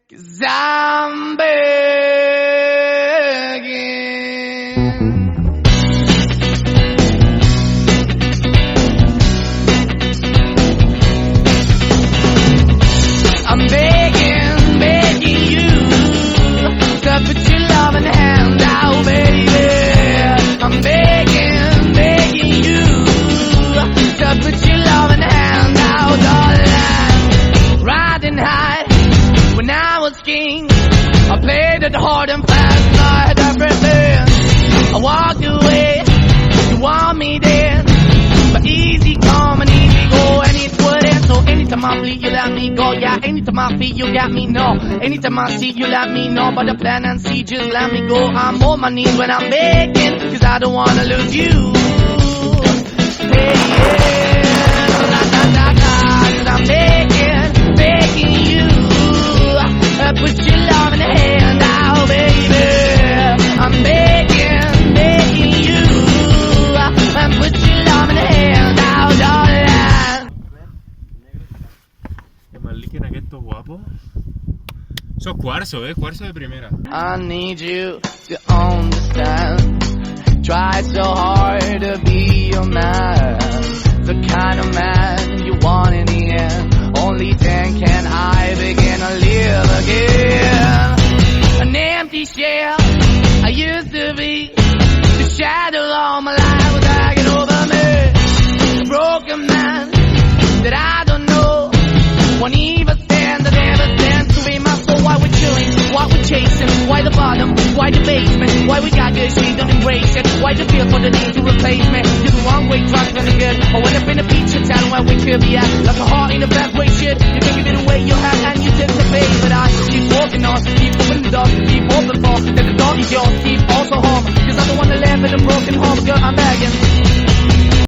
'Cause I'm begging. I'm begging, begging you to put your loving hand out, baby. I'm begging, begging you to put your loving hand out, darling. Riding high when I was king, I played it hard and fast, I had everything. I walked away, you want me then, but easy come and easy go, and it wouldn't. So anytime I bleed, you let me go. Yeah, anytime I feel, you got me, no. Anytime I see, you let me know. But the plan and see, just let me go. I'm on my knees when I'm begging, 'cause I don't wanna lose you. Hey, yeah, da, da, da, da. 'Cause I'm begging, begging you, put your love in the hand out, baby. I'm begging, begging you, put your love in the hand out, darling. Qué mal líquen aquestos guapos. Eso es cuarzo, cuarzo de primera. I need you to understand. Try so hard to be your man, the kind of man you want in the end. Only then can I begin to live again. An empty shell I used to be, the shadow all my life was hanging over me. A broken man that I don't know, won't even stand, that never stands to be my soul. Why we're chilling, why we're chasing, why the bottom, why the basement, why we got good, she don't embrace it, why the feel for the need to replace me. You're the wrong way, trying to good. I went up in a feature town where we could be at, like a heart in a bad way, shit. You can give it away, you have, and you tend to pay. But I keep walking on, keep opening the door, keep open for, that the door is yours, keep also home. 'Cause I'm the one that live in a broken